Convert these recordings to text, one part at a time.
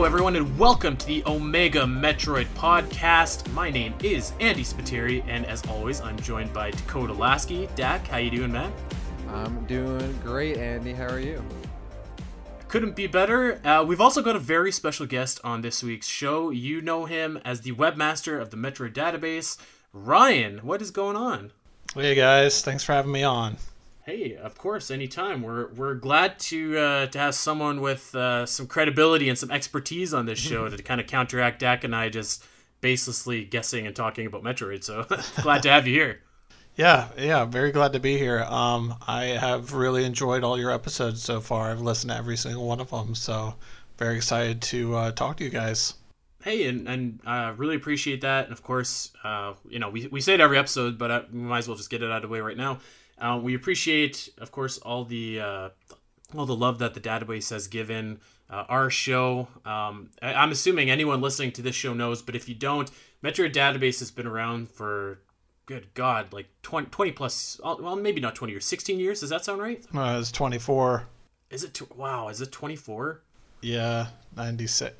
Hello everyone and welcome to the Omega Metroid podcast. My name is Andy Spiteri and as always I'm joined by Dakota Lasky. Dak, how you doing, man? I'm doing great, Andy. How are you? Couldn't be better. We've also got a very special guest on this week's show. You know him as the Webmaster of the Metroid Database. Ryan, what is going on? Hey guys, thanks for having me on. Hey, of course, anytime. We're glad to have someone with some credibility and some expertise on this show to kind of counteract Dak and I just baselessly guessing and talking about Metroid. So glad to have you here. Yeah, very glad to be here. I have really enjoyed all your episodes so far. I've listened to every single one of them, so very excited to talk to you guys. Hey, and really appreciate that. And of course, we say it every episode, but we might as well just get it out of the way right now. We appreciate, of course, all the love that the database has given our show. I'm assuming anyone listening to this show knows, but if you don't, Metroid Database has been around for, good God, like 20 plus, well, maybe not 20 years, 16 years. Does that sound right? It's 24. Is it? Wow, is it 24? Yeah, 96.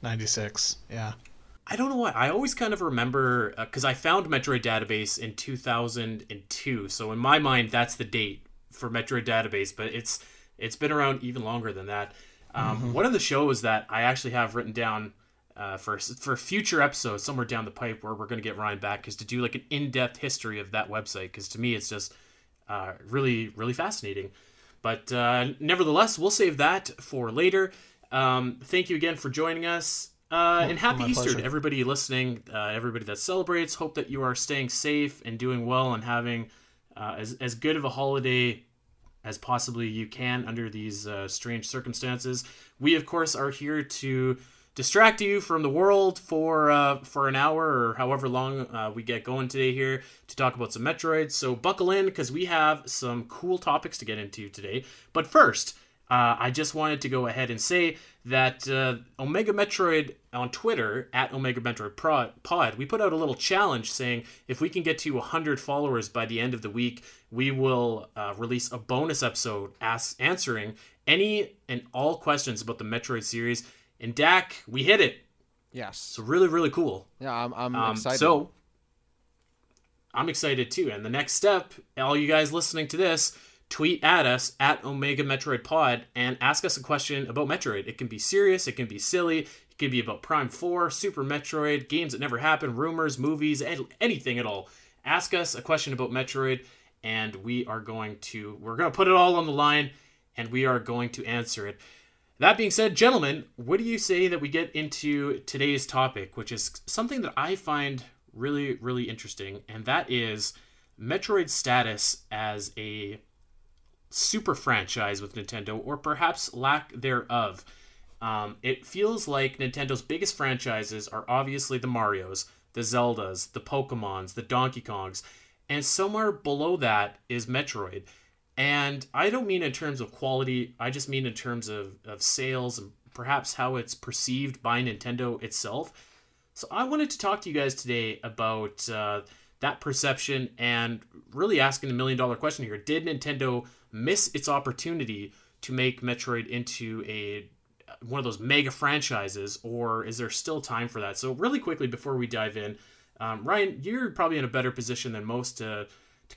96, yeah. I don't know why. I always kind of remember, because I found Metroid Database in 2002, so in my mind, that's the date for Metroid Database, but it's been around even longer than that. One of the shows that I actually have written down for future episodes, somewhere down the pipe, where we're going to get Ryan back, is to do like an in-depth history of that website, because to me, it's just really, really fascinating. But nevertheless, we'll save that for later. Thank you again for joining us. And happy Easter pleasure to everybody listening, everybody that celebrates. Hope that you are staying safe and doing well and having as good of a holiday as possibly you can under these strange circumstances. We, of course, are here to distract you from the world for an hour or however long we get going today here to talk about some Metroid. So buckle in because we have some cool topics to get into today. But first, I just wanted to go ahead and say that Omega Metroid on Twitter, at Omega Metroid Pod, we put out a little challenge saying if we can get to 100 followers by the end of the week, we will release a bonus episode answering any and all questions about the Metroid series. And Dak, we hit it. Yes. So really, really cool. Yeah, I'm excited. So I'm excited too. And the next step, all you guys listening to this, tweet at us at Omega Metroid Pod and ask us a question about Metroid. It can be serious, it can be silly, it can be about Prime 4, Super Metroid, games that never happened, rumors, movies, anything at all. Ask us a question about Metroid and we're going to put it all on the line and we are going to answer it. That being said, gentlemen, what do you say that we get into today's topic, which is something that I find really, really interesting, and that is Metroid's status as a super franchise with Nintendo, or perhaps lack thereof. It feels like Nintendo's biggest franchises are obviously the Marios, the Zeldas, the Pokemons, the Donkey Kongs, and somewhere below that is Metroid. And I don't mean in terms of quality, I just mean in terms of sales and perhaps how it's perceived by Nintendo itself. So I wanted to talk to you guys today about that perception and really asking the million-dollar question here. Did Nintendo miss its opportunity to make Metroid into one of those mega franchises, or is there still time for that? So really quickly before we dive in, Ryan, you're probably in a better position than most to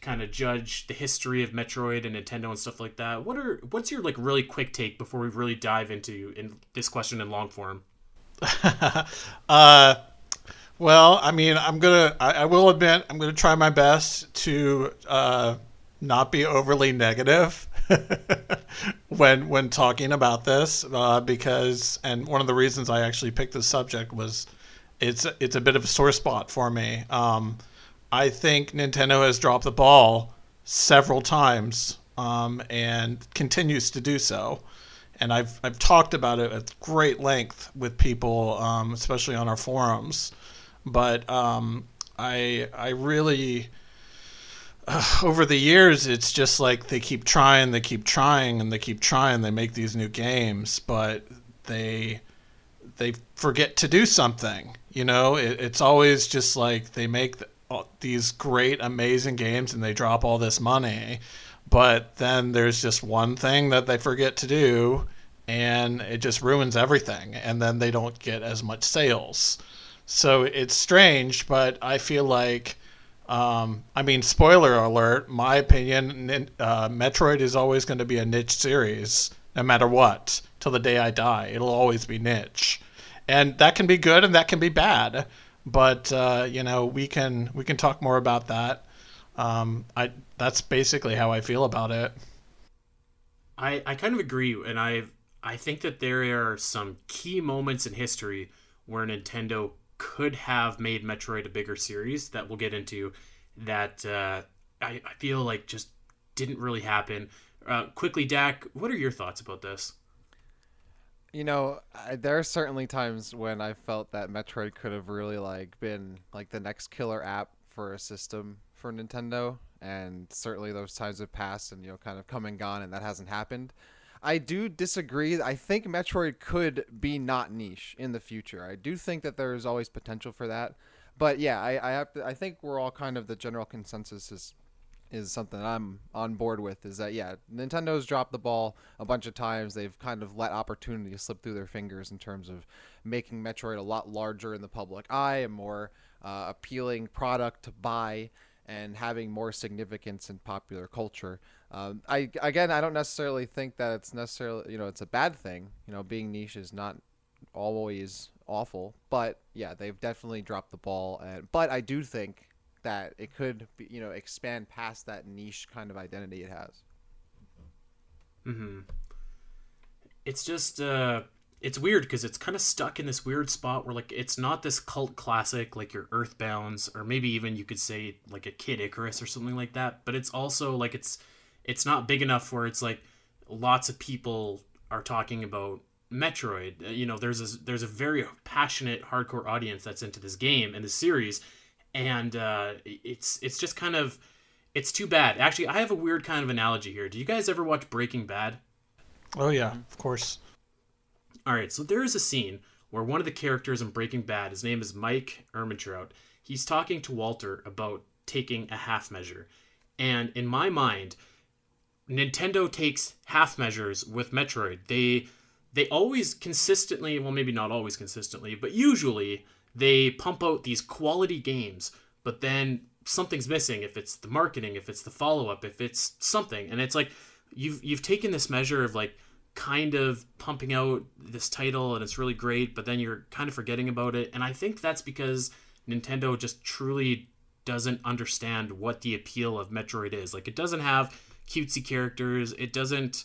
kind of judge the history of Metroid and Nintendo and stuff like that. What's your like really quick take before we really dive into this question in long form? Well, I mean, I will admit, I'm gonna try my best to not be overly negative when talking about this, because, and one of the reasons I actually picked this subject was it's a bit of a sore spot for me. I think Nintendo has dropped the ball several times and continues to do so. And I've talked about it at great length with people, especially on our forums. But I really, over the years, it's just like they keep trying, and they keep trying. They make these new games, but they forget to do something. You know, it's always just like they make these great, amazing games and they drop all this money, but then there's just one thing that they forget to do, and it just ruins everything, and then they don't get as much sales. So it's strange, but I feel like, I mean, spoiler alert, my opinion, Metroid is always going to be a niche series, no matter what, till the day I die. It'll always be niche. And that can be good and that can be bad. But, we can talk more about that. That's basically how I feel about it. I kind of agree, and I think that there are some key moments in history where Nintendo could have made Metroid a bigger series that we'll get into that I feel like just didn't really happen. Quickly, Dak, what are your thoughts about this? There are certainly times when I felt that Metroid could have really been the next killer app for a system for Nintendo, and certainly those times have passed and kind of come and gone, and that hasn't happened. I do disagree. I think Metroid could be not niche in the future. I do think that there is always potential for that. But yeah, I think we're all kind of, the general consensus is something that I'm on board with, is that yeah, Nintendo's dropped the ball a bunch of times. They've kind of let opportunity slip through their fingers in terms of making Metroid a lot larger in the public eye, a more appealing product to buy, and having more significance in popular culture. I don't necessarily think that it's necessarily, it's a bad thing. Being niche is not always awful, but yeah, they've definitely dropped the ball. But I do think that it could be, expand past that niche kind of identity it has. Mm-hmm. It's just it's weird because it's kind of stuck in this weird spot where, like, it's not this cult classic like your Earthbounds, or maybe even you could say like a Kid Icarus or something like that, but it's also like it's not big enough where it's like lots of people are talking about Metroid. There's a very passionate hardcore audience that's into this game and the series, and it's just kind of, it's too bad. Actually, I have a weird kind of analogy here. Do you guys ever watch Breaking Bad? Oh yeah, of course. All right, so there is a scene where one of the characters in Breaking Bad, his name is Mike Ehrmantraut, he's talking to Walter about taking a half measure. And in my mind, Nintendo takes half measures with Metroid. They always consistently, well, maybe not always consistently, but usually they pump out these quality games, but then something's missing. If it's the marketing, if it's the follow-up, if it's something. And it's like you've taken this measure of like kind of pumping out this title and it's really great, but then you're kind of forgetting about it. And I think that's because Nintendo just truly doesn't understand what the appeal of Metroid is. Like, it doesn't have cutesy characters. It doesn't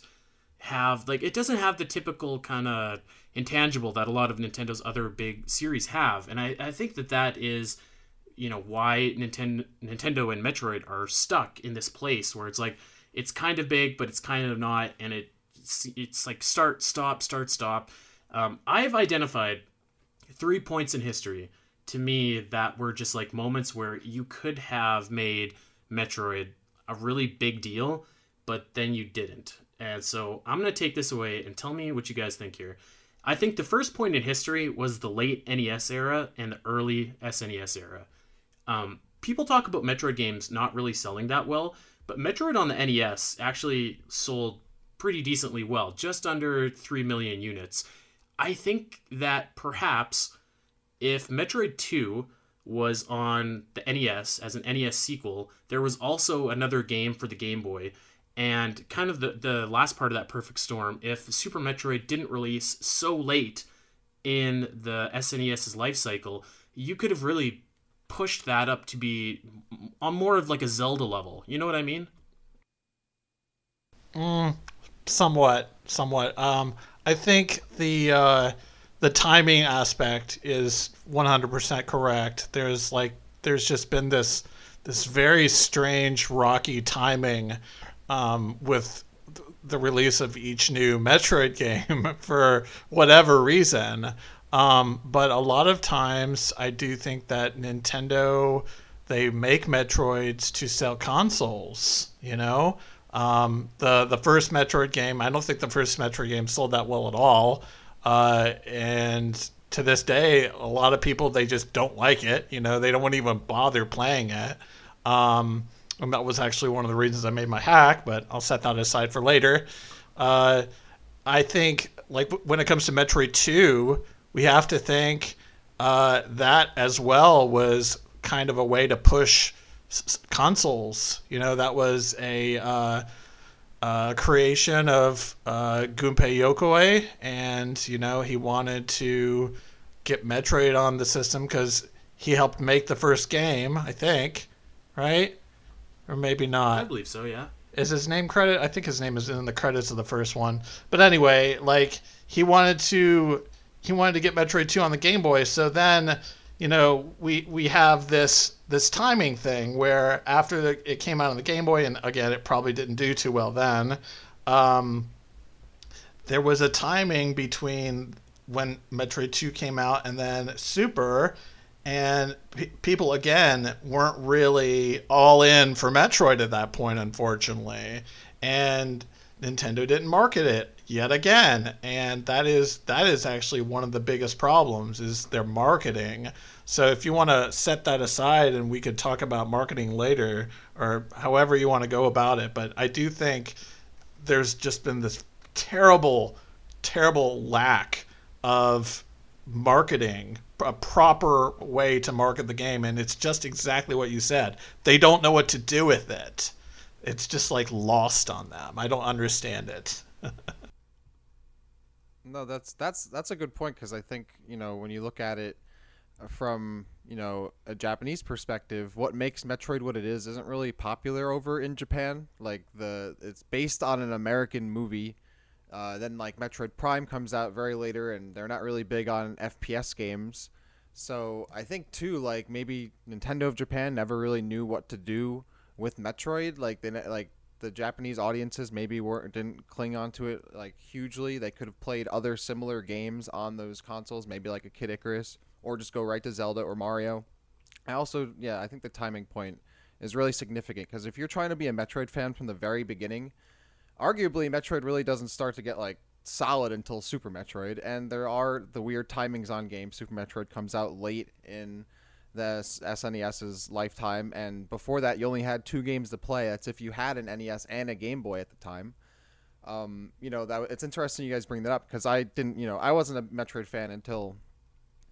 have the typical kind of intangible that a lot of Nintendo's other big series have. And I think that is, why Nintendo and Metroid are stuck in this place where it's like, it's kind of big, but it's kind of not. And it's like start, stop, start, stop. I've identified 3 points in history to me that were just like moments where you could have made Metroid a really big deal, but then you didn't. And so I'm going to take this away and tell me what you guys think here. I think the first point in history was the late NES era and the early SNES era. People talk about Metroid games not really selling that well, but Metroid on the NES actually sold pretty decently well, just under 3 million units. I think that perhaps if Metroid 2 was on the NES as an NES sequel, there was also another game for the Game Boy. And kind of the last part of that perfect storm, if Super Metroid didn't release so late in the SNES's life cycle, you could have really pushed that up to be on more of like a Zelda level. You know what I mean? Somewhat. I think the timing aspect is 100% correct. There's just been this very strange rocky timing with the release of each new Metroid game for whatever reason. But a lot of times I do think that Nintendo, they make Metroids to sell consoles, The first Metroid game, I don't think the first Metroid game sold that well at all. And to this day, a lot of people, they just don't like it. They don't even bother playing it. And that was actually one of the reasons I made my hack, but I'll set that aside for later. I think like when it comes to Metroid 2, we have to think that as well was kind of a way to push consoles. You know, that was a creation of Gunpei Yokoi, and you know he wanted to get Metroid on the system because he helped make the first game, I think, right? Or maybe not. I believe so, yeah. Is his name credit? I think his name is in the credits of the first one. But anyway, like he wanted to get Metroid 2 on the Game Boy. So then, you know, we have this timing thing where after it came out on the Game Boy, and again, it probably didn't do too well then. There was a timing between when Metroid 2 came out and then Super, and people again weren't really all in for Metroid at that point, unfortunately, and Nintendo didn't market it yet again, and that is actually one of the biggest problems is their marketing. So if you want to set that aside, and we could talk about marketing later, or however you want to go about it, but I do think there's just been this terrible lack of marketing, a proper way to market the game, and it's just exactly what you said. They don't know what to do with it. It's just like lost on them. I don't understand it. No, that's a good point, because I think, you know, when you look at it from, you know, a Japanese perspective, what makes Metroid what it is isn't really popular over in Japan. Like it's based on an American movie. Then like Metroid Prime comes out very later, and they're not really big on FPS games. So I think too, like maybe Nintendo of Japan never really knew what to do with Metroid. Like the Japanese audiences maybe didn't cling onto it like hugely. They could have played other similar games on those consoles, maybe like a Kid Icarus, or just go right to Zelda or Mario. I think the timing point is really significant, because if you're trying to be a Metroid fan from the very beginning, arguably Metroid really doesn't start to get like solid until Super Metroid, and there are the weird timings on games. Super Metroid comes out late in the SNES's lifetime, and before that you only had 2 games to play. That's if you had an NES and a Game Boy at the time. You know, that it's interesting you guys bring that up, because I wasn't a Metroid fan until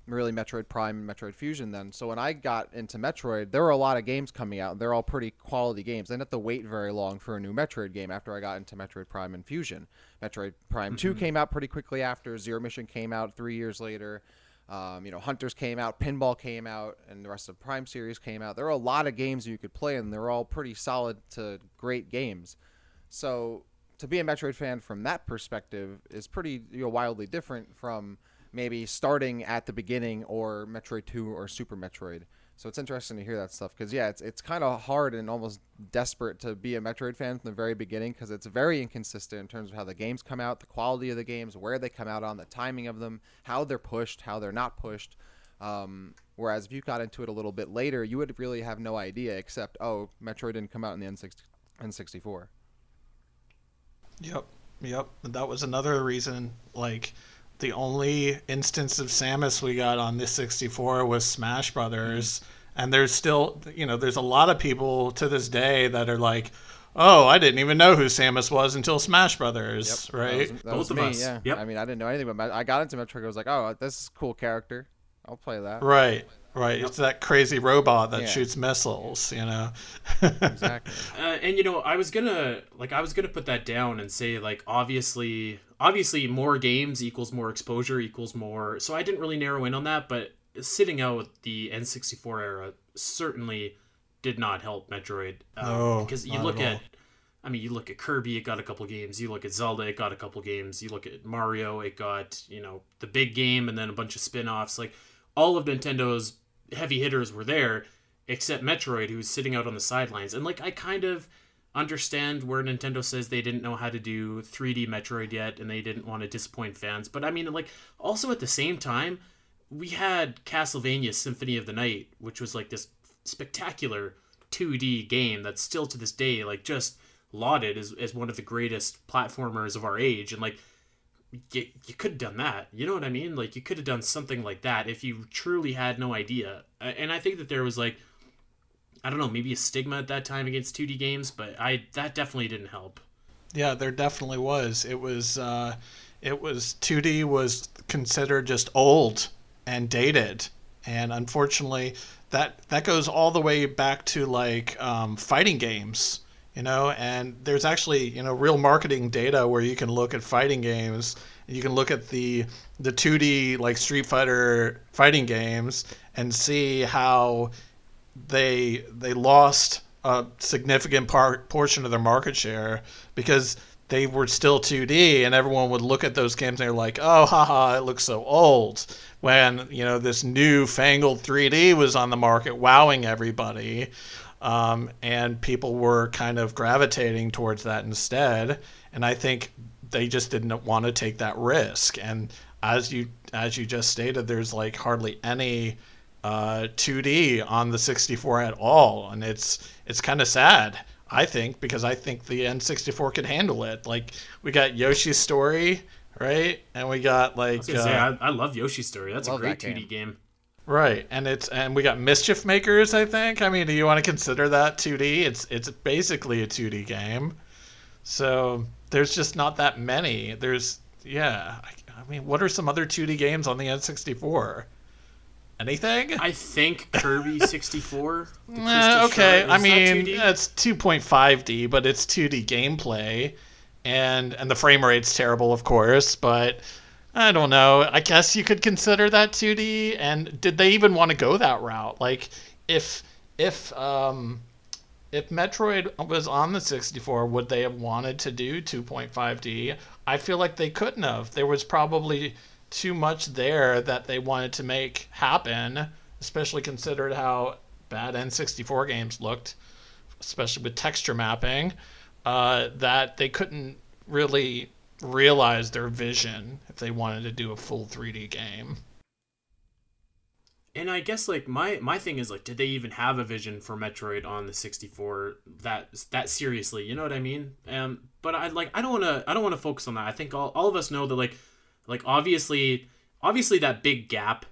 really Metroid Prime and Metroid Fusion then. So when I got into Metroid, there were a lot of games coming out, and they're all pretty quality games. I didn't have to wait very long for a new Metroid game after I got into Metroid Prime and Fusion. Metroid Prime 2 came out pretty quickly after. Zero Mission came out 3 years later. You know, Hunters came out, Pinball came out, and the rest of the Prime series came out. There were a lot of games you could play, and they're all pretty solid to great games. So to be a Metroid fan from that perspective is pretty, you know, wildly different from maybe starting at the beginning or Metroid 2 or Super Metroid. So it's interesting to hear that stuff, because yeah, it's kind of hard and almost desperate to be a Metroid fan from the very beginning, because it's very inconsistent in terms of how the games come out, the quality of the games, where they come out on, the timing of them, how they're pushed, how they're not pushed. Whereas if you got into it a little bit later, you would really have no idea, except, oh, Metroid didn't come out in the N64. Yep. That was another reason, like, the only instance of Samus we got on this 64 was Smash Brothers. And there's still, you know, there's a lot of people to this day that are like, oh, I didn't even know who Samus was until Smash Brothers, right? That was Both of me, us. yeah. Yep. I mean, I didn't know anything about I got into Metroid, I was like, oh, this is a cool character. I'll play that. Right. It's that crazy robot that Yeah. shoots missiles, you know? Exactly. And you know, I was gonna put that down and say, like, obviously more games equals more exposure equals more. So I didn't really narrow in on that, but sitting out the N64 era certainly did not help Metroid. No, because you not look at at, all. I mean, you look at Kirby, it got a couple games. You look at Zelda, it got a couple games. You look at Mario, it got, you know, the big game and then a bunch of spin-offs. Like, all of Nintendo's heavy hitters were there, except Metroid, who's sitting out on the sidelines. And, like, I kind of understand where Nintendo says they didn't know how to do 3D Metroid yet, and they didn't want to disappoint fans. But, I mean, like, also at the same time, we had Castlevania Symphony of the Night, which was, like, this spectacular 2D game that's still to this day, like, just lauded as one of the greatest platformers of our age. And, like, you could have done that. You know what I mean? Like, you could have done something like that if you truly had no idea. And I think that there was, like, I don't know, maybe a stigma at that time against 2D games, but that definitely didn't help. Yeah, there definitely was. It was it was 2D was considered just old and dated, and unfortunately, that goes all the way back to like fighting games, and there's actually real marketing data where you can look at fighting games, and you can look at the 2D like Street Fighter fighting games and see how they lost a significant portion of their market share because they were still 2D, and everyone would look at those games and they're like, oh, haha, it looks so old. When, this new fangled 3D was on the market, wowing everybody, and people were kind of gravitating towards that instead. And I think they just didn't want to take that risk. And as you just stated, there's like hardly any 2D on the 64 at all, and it's kind of sad, I think, because I think the N64 could handle it. Like, we got Yoshi's Story, right? And we got like I love Yoshi's Story. That's a great 2D game. Right. And we got Mischief Makers, I think. I mean, do you want to consider that 2D? It's basically a 2D game. So, there's just not that many. I mean, what are some other 2D games on the N64? Anything? I think Kirby 64. Okay, I mean, it's 2.5D, but it's 2D gameplay, and the frame rate's terrible, of course, but I don't know. I guess you could consider that 2D, and did they even want to go that route? Like, if Metroid was on the 64, would they have wanted to do 2.5D? I feel like they couldn't have. There was probably too much there that they wanted to make happen, especially considered how bad N64 games looked, especially with texture mapping, that they couldn't really realize their vision if they wanted to do a full 3D game. And I guess like my thing is like, did they even have a vision for Metroid on the 64 that seriously? You know what I mean? But I don't want to focus on that. I think all of us know that like obviously that big gap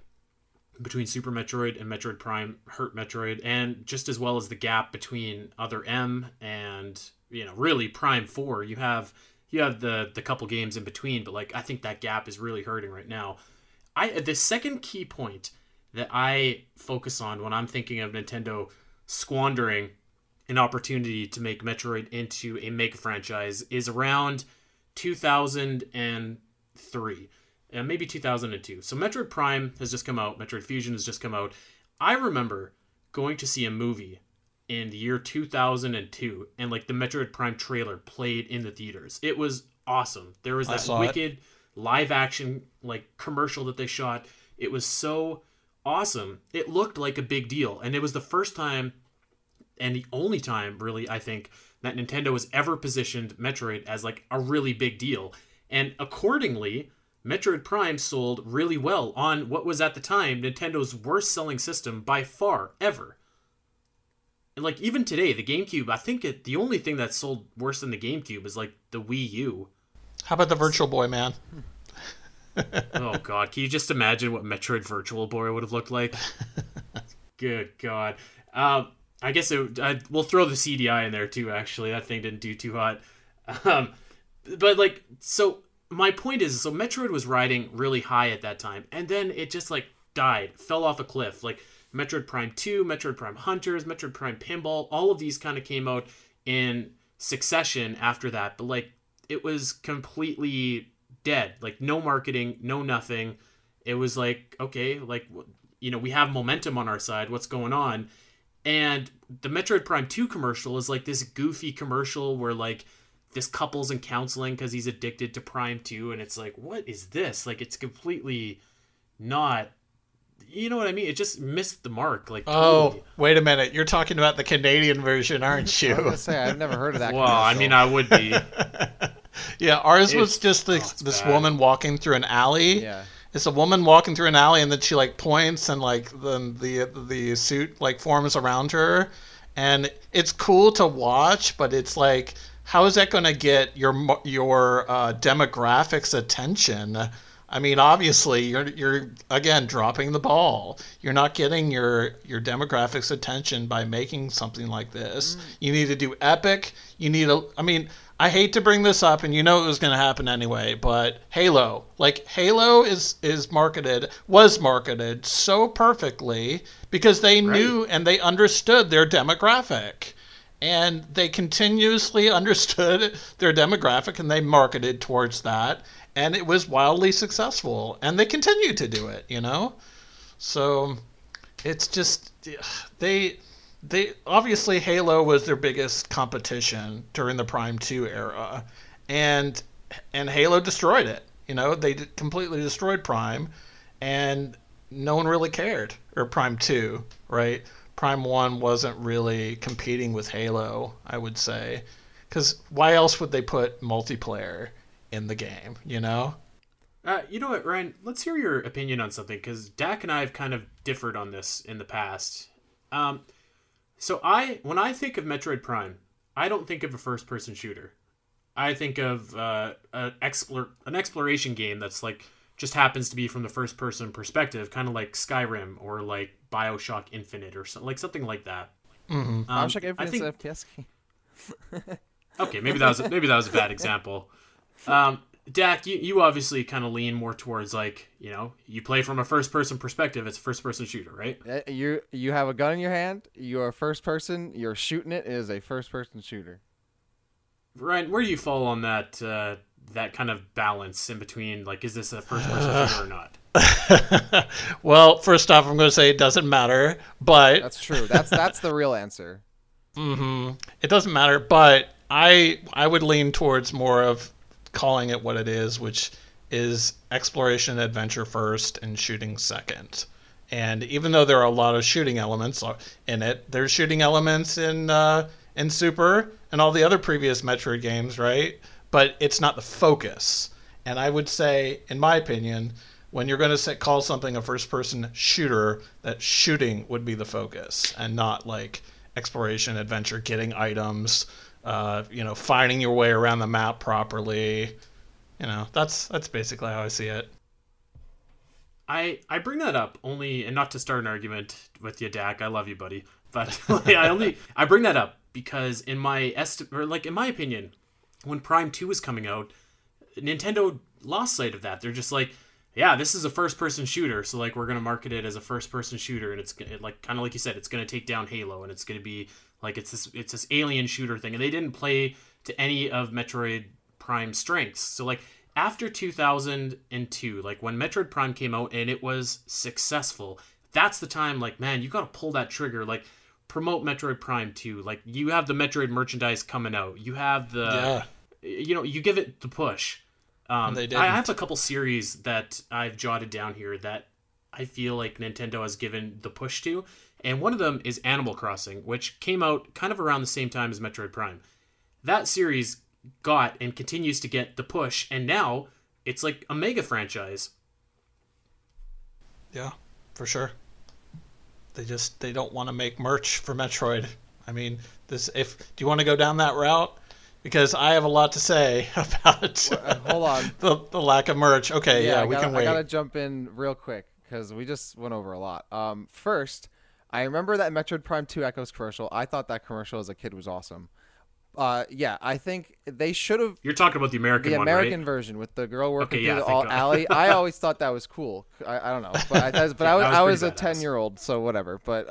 between Super Metroid and Metroid Prime hurt Metroid, and just as well as the gap between Other M and really Prime 4. You have the couple games in between, but like I think that gap is really hurting right now. The second key point that I focus on when I'm thinking of Nintendo squandering an opportunity to make Metroid into a mega franchise is around 2003, and maybe 2002. So Metroid Prime has just come out. Metroid Fusion has just come out. I remember going to see a movie in the year 2002, and like the Metroid Prime trailer played in the theaters. It was awesome. There was that wicked live action like commercial that they shot. It was so awesome. It looked like a big deal, and it was the first time and the only time really I think that Nintendo has ever positioned Metroid as like a really big deal. And accordingly, Metroid Prime sold really well on what was at the time Nintendo's worst selling system by far ever. And like even today, the GameCube, I think the only thing that sold worse than the GameCube is like the Wii U. How about the Virtual Boy, man? Oh god, can you just imagine what Metroid Virtual Boy would have looked like? Good god. I guess we'll throw the CDI in there too, actually. That thing didn't do too hot. But like, so my point is, so Metroid was riding really high at that time, and then it just like died, fell off a cliff. Like Metroid Prime 2, Metroid Prime Hunters, Metroid Prime Pinball, all of these kind of came out in succession after that, but like it was completely dead. Like no marketing, no nothing. It was like, okay, like we have momentum on our side. What's going on? And the Metroid Prime 2 commercial is like this goofy commercial where like this couple's in counseling because he's addicted to Prime 2, and it's like, what is this? Like it's completely not, you know what I mean? It just missed the mark. Like, totally. Oh, wait a minute. You're talking about the Canadian version, aren't you? I was gonna say, I've never heard of that. Well, I mean, I would be. Yeah, ours was just this woman walking through an alley. Yeah. It's a woman walking through an alley, and then she like points, and like the suit like forms around her, and it's cool to watch, but it's like, how is that going to get your demographics attention? I mean, obviously, you're again dropping the ball. You're not getting your demographics attention by making something like this. You need to do epic. You need I mean, I hate to bring this up, and you know it was going to happen anyway, but Halo. Like, Halo was marketed so perfectly because they knew and they understood their demographic. And they continuously understood their demographic, and they marketed towards that. And it was wildly successful. And they continue to do it, you know? So it's just, they obviously Halo was their biggest competition during the Prime 2 era, and Halo destroyed it. You know, they completely destroyed Prime, and no one really cared. Or Prime 2, right? Prime 1 wasn't really competing with Halo, I would say, because why else would they put multiplayer in the game? You know. You know what, Ryan? Let's hear your opinion on something, because Dak and I have kind of differed on this in the past. So when I think of Metroid Prime, I don't think of a first-person shooter. I think of an exploration game that's like just happens to be from the first-person perspective, kind of like Skyrim or like BioShock Infinite or something like that. Mm-hmm. BioShock Infinite is an FPS game. Okay, maybe that was a bad example. Dak, you obviously kind of lean more towards, like, you know, you play from a first-person perspective. It's a first-person shooter, right? You have a gun in your hand. You're a first person. You're shooting it. It is a first-person shooter. Ryan, where do you fall on that that kind of balance in between? Like, is this a first-person shooter or not? Well, first off, I'm going to say it doesn't matter, but that's true. That's the real answer. Mm-hmm. It doesn't matter, but I would lean towards more of calling it what it is, which is exploration adventure first and shooting second. And even though there are a lot of shooting elements in it, there's shooting elements in Super and all the other previous Metroid games, right? But it's not the focus. And I would say, in my opinion, when you're going to call something a first-person shooter, that shooting would be the focus and not like exploration adventure, getting items, finding your way around the map properly. You know, that's basically how I see it. I bring that up only, and not to start an argument with you, Dak. I love you, buddy. But I bring that up because in my opinion, when Prime 2 was coming out, Nintendo lost sight of that. They're just like, yeah, this is a first-person shooter, so like we're gonna market it as a first-person shooter, and it's like kind of like you said, it's gonna take down Halo, and it's gonna be like it's this alien shooter thing, and they didn't play to any of Metroid Prime's strengths. So like after 2002, like when Metroid Prime came out and it was successful, that's the time like, man, you gotta pull that trigger, like promote Metroid Prime 2. Like you have the Metroid merchandise coming out, you have the you give it the push. I have a couple series that I've jotted down here that I feel like Nintendo has given the push to, and one of them is Animal Crossing, which came out kind of around the same time as Metroid Prime. That series got and continues to get the push, and now it's like a mega franchise. Yeah, for sure. They don't want to make merch for Metroid. I mean, do you want to go down that route? Because I have a lot to say about hold on. the lack of merch. Okay, yeah, we can wait. I gotta jump in real quick because we just went over a lot. First, I remember that Metroid Prime 2 Echoes commercial. I thought that commercial as a kid was awesome. I think they should have. You're talking about the American one, American right? version with the girl working through the alley. I always thought that was cool. I don't know, but I was a 10-year-old, so whatever. But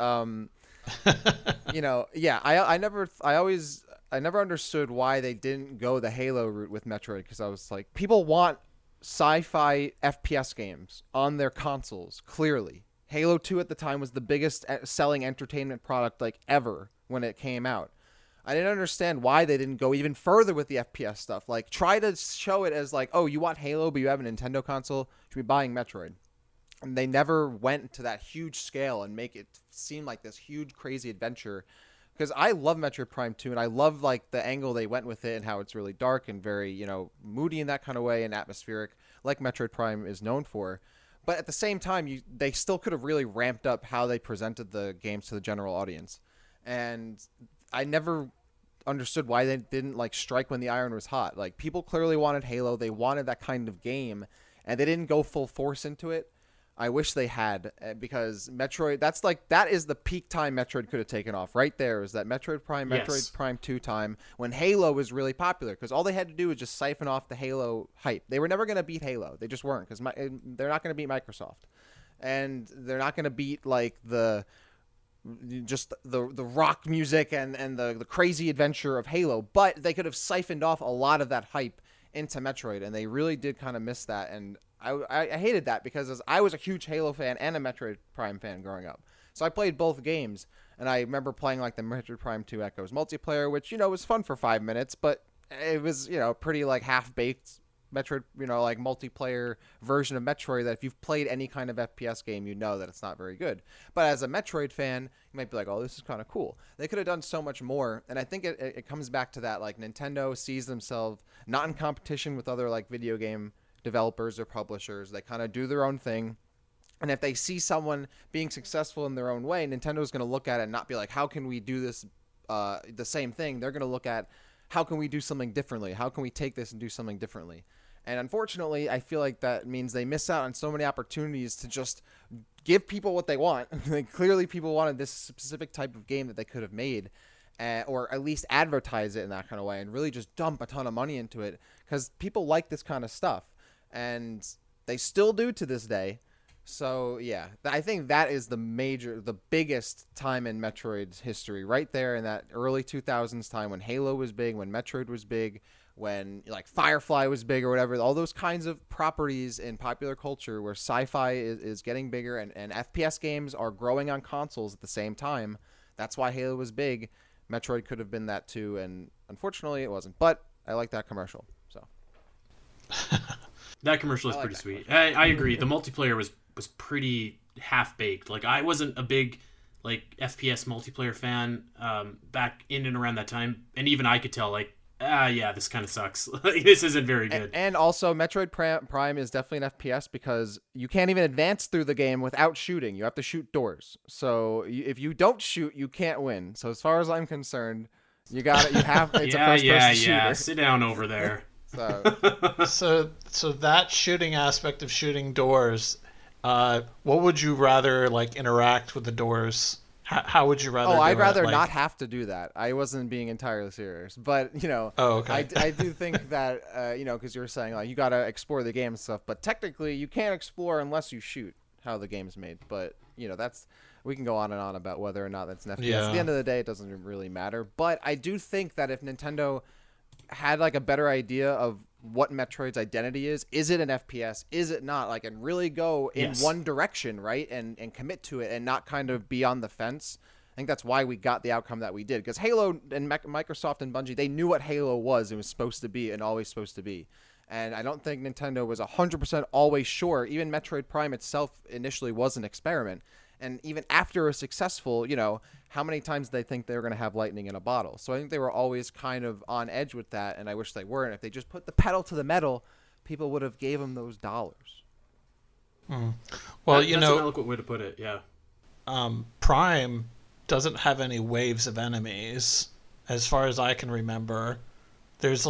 I never understood why they didn't go the Halo route with Metroid, because I was like, people want sci-fi FPS games on their consoles, clearly. Halo 2 at the time was the biggest selling entertainment product like ever when it came out. I didn't understand why they didn't go even further with the FPS stuff. Like, try to show it as like, oh, you want Halo, but you have a Nintendo console, you should be buying Metroid. And they never went to that huge scale and make it seem like this huge, crazy adventure. Because I love Metroid Prime 2, and I love like the angle they went with it and how it's really dark and very, moody in that kind of way and atmospheric, like Metroid Prime is known for. But at the same time, they still could have really ramped up how they presented the games to the general audience. And I never understood why they didn't like strike when the iron was hot. Like, people clearly wanted Halo, they wanted that kind of game, and they didn't go full force into it. I wish they had, because Metroid, that is the peak time Metroid could have taken off. Right there is that Metroid Prime, Metroid Prime 2 time when Halo was really popular, because all they had to do was just siphon off the Halo hype. They were never going to beat Halo. They just weren't, because they're not going to beat Microsoft. And they're not going to beat like the rock music and the crazy adventure of Halo, but they could have siphoned off a lot of that hype into Metroid, and they really did kind of miss that. And I hated that, because I was a huge Halo fan and a Metroid Prime fan growing up. So I played both games, and I remember playing like the Metroid Prime 2 Echoes multiplayer, which, was fun for 5 minutes, but it was, pretty like half-baked Metroid, like multiplayer version of Metroid that if you've played any kind of FPS game, you know that it's not very good. But as a Metroid fan, you might be like, oh, this is kind of cool. They could have done so much more. And I think it comes back to that, like Nintendo sees themselves not in competition with other like video game developers or publishers. They kind of do their own thing. And if they see someone being successful in their own way, Nintendo's going to look at it and not be like, how can we do this the same thing? They're going to look at, how can we do something differently? How can we take this and do something differently? And unfortunately, I feel like that means they miss out on so many opportunities to just give people what they want. Like, clearly people wanted this specific type of game that they could have made, or at least advertise it in that kind of way and really just dump a ton of money into it, because people like this kind of stuff. And they still do to this day. So, yeah, I think that is the biggest time in Metroid's history, right there in that early 2000s time when Halo was big, when Metroid was big, when like Firefly was big or whatever. All those kinds of properties in popular culture where sci-fi is getting bigger, and FPS games are growing on consoles at the same time. That's why Halo was big. Metroid could have been that too, and unfortunately it wasn't. But I like that commercial. So that commercial is pretty sweet. I agree. The multiplayer was pretty half-baked. Like, I wasn't a big like FPS multiplayer fan back in and around that time, and even I could tell, like, yeah, this kind of sucks. Like, this isn't very good. And also, Metroid Prime is definitely an FPS because you can't even advance through the game without shooting. You have to shoot doors. So if you don't shoot, you can't win. So as far as I'm concerned, you have it's a first-person shooter. Yeah, sit down over there. So that shooting aspect of shooting doors, what would you rather, like, interact with the doors? How would you rather do I'd rather it? Like... not have to do that. I wasn't being entirely serious. But, Oh, okay. I do think that, because you were saying, like, you got to explore the game and stuff. But technically, you can't explore unless you shoot how the game's made. But, we can go on and on about whether or not that's an FPS. Yeah. At the end of the day, it doesn't really matter. But I do think that if Nintendo had, like, a better idea of what Metroid's identity is it an FPS, is it not, like, and really go in one direction, right, and commit to it and not kind of be on the fence. I think that's why we got the outcome that we did, because Halo and Microsoft and Bungie, they knew what Halo was and was supposed to be and always supposed to be, and I don't think Nintendo was 100% always sure. Even Metroid Prime itself initially was an experiment, and even after it was successful, how many times did they think they were going to have lightning in a bottle? So I think they were always kind of on edge with that, and I wish they weren't. If they just put the pedal to the metal, people would have gave them those dollars. Well, that's an eloquent way to put it, yeah. Prime doesn't have any waves of enemies, as far as I can remember. There's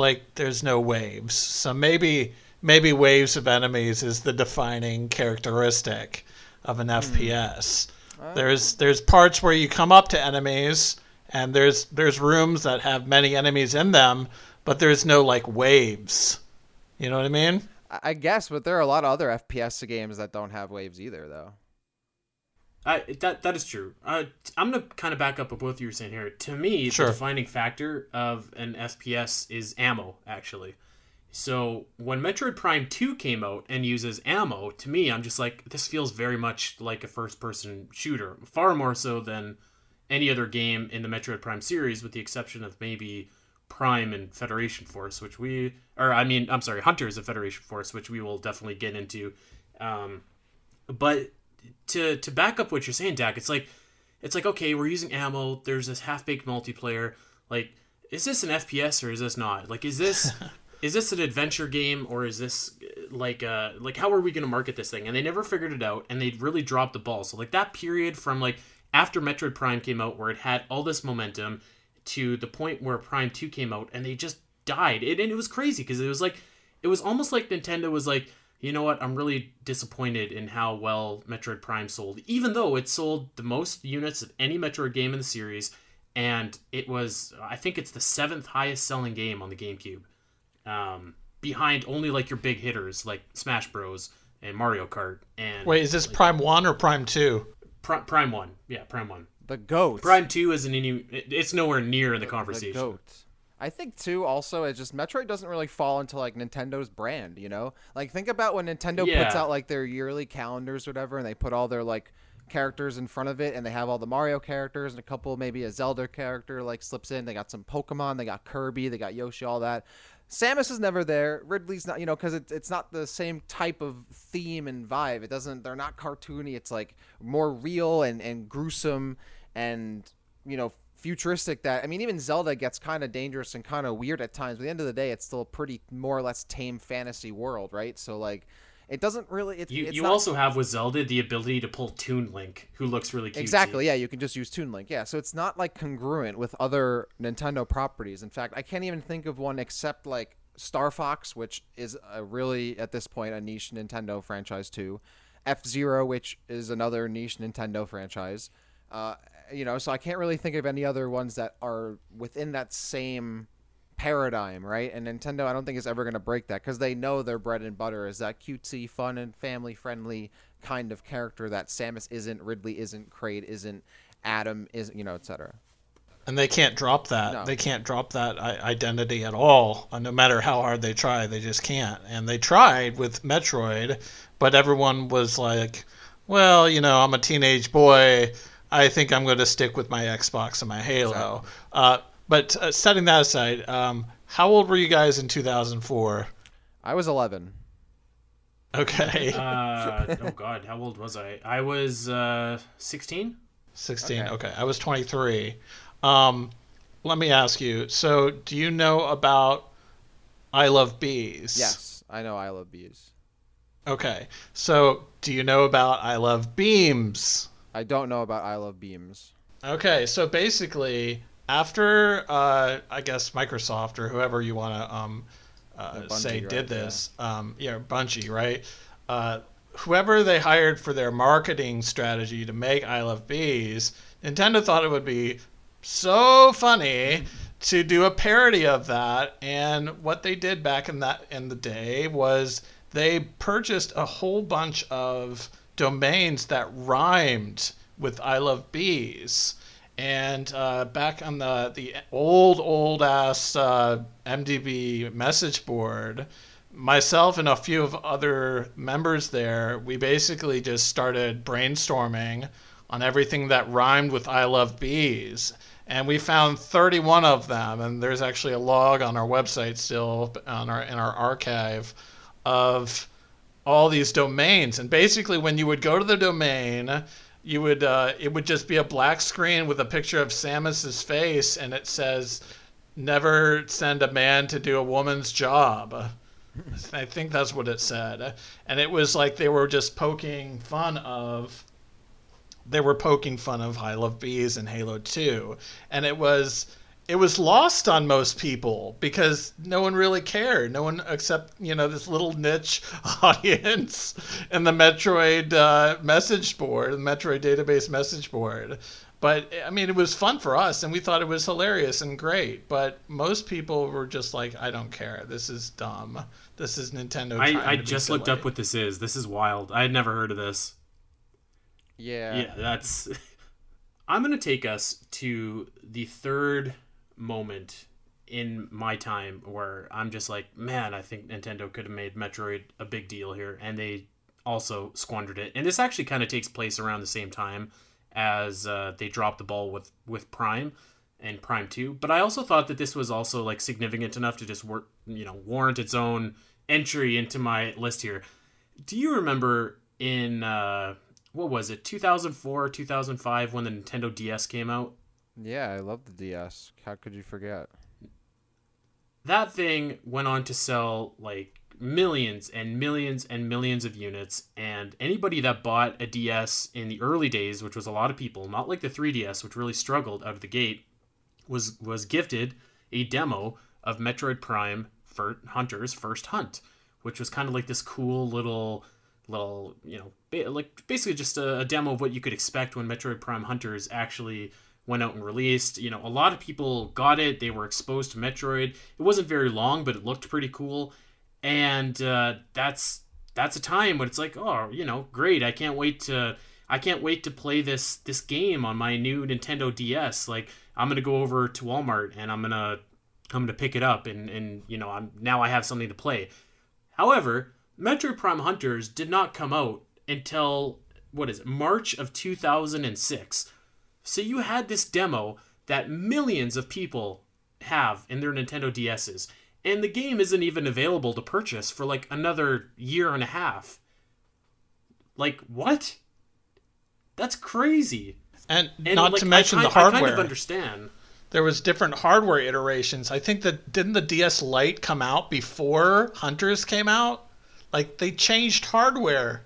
no waves. So maybe waves of enemies is the defining characteristic of an FPS. There's parts where you come up to enemies, and there's rooms that have many enemies in them, but there's no, like, waves. You know what I mean? I guess, but there are a lot of other FPS games that don't have waves either, though. That is true. I'm gonna kind of back up what both of you were saying here. To me, the defining factor of an FPS is ammo, actually. So when Metroid Prime 2 came out and uses ammo, to me, I'm just like, this feels very much like a first-person shooter. Far more so than any other game in the Metroid Prime series, with the exception of maybe Prime and Federation Force, Hunters and Federation Force, which we will definitely get into. But to back up what you're saying, Dak, it's like, okay, we're using ammo, there's this half-baked multiplayer. Like, is this an FPS or is this not? Like, is this... Is this an adventure game, or is this like how are we going to market this thing? And they never figured it out, and they really dropped the ball. So like that period from like after Metroid Prime came out, where it had all this momentum, to the point where Prime 2 came out, and they just died. And it was crazy, because it was almost like Nintendo was like, You know what? I'm really disappointed in how well Metroid Prime sold, even though it sold the most units of any Metroid game in the series, and it was, I think it's the 7th highest selling game on the GameCube, behind only like your big hitters like Smash Bros. And Mario Kart. And Wait, is this like, Prime 1 or Prime 2? Prime 1. Yeah, Prime 1. The GOAT. Prime 2 isn't any, it's nowhere near in the conversation. The GOAT. I think too. Also, it's just Metroid doesn't really fall into like Nintendo's brand. You know, like think about when Nintendo puts out like their yearly calendars or whatever, and they put all their like characters in front of it, and they have all the Mario characters and a couple, maybe a Zelda character like slips in. They got some Pokemon, they got Kirby, they got Yoshi, all that. Samus is never there. Ridley's not, you know, because it's not the same type of theme and vibe. It doesn't. They're not cartoony. It's like more real and gruesome and, you know, futuristic. That, I mean, even Zelda gets kind of dangerous and kind of weird at times. But at the end of the day, it's still a pretty more or less tame fantasy world, right? So like, it doesn't really. You not, also have with Zelda the ability to pull Toon Link, who looks really cute. Exactly, yeah, you can just use Toon Link. Yeah, so it's not like congruent with other Nintendo properties. In fact, I can't even think of one except like Star Fox, which is a really, at this point, a niche Nintendo franchise too. F-Zero, which is another niche Nintendo franchise. You know, so I can't really think of any other ones that are within that same paradigm, right? And Nintendo, I don't think is ever going to break that, because they know their bread and butter is that cutesy, fun, and family-friendly kind of character that Samus isn't, Ridley isn't, Kraid isn't, Adam isn't, you know, etc. And they can't drop that. No. They can't drop that identity at all. No matter how hard they try, they just can't. And they tried with Metroid, but everyone was like, well, you know, I'm a teenage boy. I think I'm going to stick with my Xbox and my Halo. Exactly. But setting that aside, how old were you guys in 2004? I was 11. Okay. Oh, God. How old was I? I was 16? 16. Okay. I was 23. Let me ask you. So do you know about I Love Bees? Yes, I know I Love Bees. Okay. So do you know about I Love Beams? I don't know about I Love Beams. Okay. So basically, after I guess Microsoft or whoever you want to say right, did this, Bungie, right? Whoever they hired for their marketing strategy to make I Love Bees, Nintendo thought it would be so funny to do a parody of that. And what they did back in the day was they purchased a whole bunch of domains that rhymed with I Love Bees. And back on the old ass MDB message board, myself and a few of other members there, we basically just started brainstorming on everything that rhymed with I Love Bees. And we found 31 of them, and there's actually a log on our website still in our archive of all these domains. And basically when you would go to the domain, you would it would just be a black screen with a picture of Samus's face, and it says, "Never send a man to do a woman's job." I think that's what it said. And it was like they were just poking fun of I Love Bees and Halo 2. And it was lost on most people because no one really cared. No one except, you know, this little niche audience in the Metroid message board, the Metroid Database message board. But, I mean, it was fun for us, and we thought it was hilarious and great. But most people were just like, I don't care. This is dumb. This is Nintendo trying I to be just silly. looked up what this is. This is wild. I had never heard of this. Yeah, that's... I'm going to take us to the third moment in my time where I'm just like, man, I think Nintendo could have made Metroid a big deal here, and they also squandered it. And this actually kind of takes place around the same time as they dropped the ball with Prime and Prime 2. But I also thought that this was also like significant enough to just warrant its own entry into my list here. Do you remember in what was it, 2004, 2005, when the Nintendo DS came out? Yeah, I love the DS. How could you forget? That thing went on to sell like millions and millions and millions of units, and anybody that bought a DS in the early days, which was a lot of people, not like the 3DS, which really struggled out of the gate, was gifted a demo of Metroid Prime for Hunter's First Hunt, which was kind of like this cool little like basically just a demo of what you could expect when Metroid Prime Hunters actually went out and released. You know, a lot of people got it. They were exposed to Metroid. It wasn't very long, but it looked pretty cool. And that's a time when it's like, oh, you know, great. I can't wait to play this game on my new Nintendo DS. Like, I'm gonna go over to Walmart and I'm gonna pick it up, and you know, now I have something to play. However, Metroid Prime Hunters did not come out until March of 2006. So you had this demo that millions of people have in their Nintendo DSs, and the game isn't even available to purchase for like another year and a half. Like, what? That's crazy. And not like, to mention the hardware. I kind of understand. There was different hardware iterations. I think that didn't the DS Lite come out before Hunters came out? Like, they changed hardware,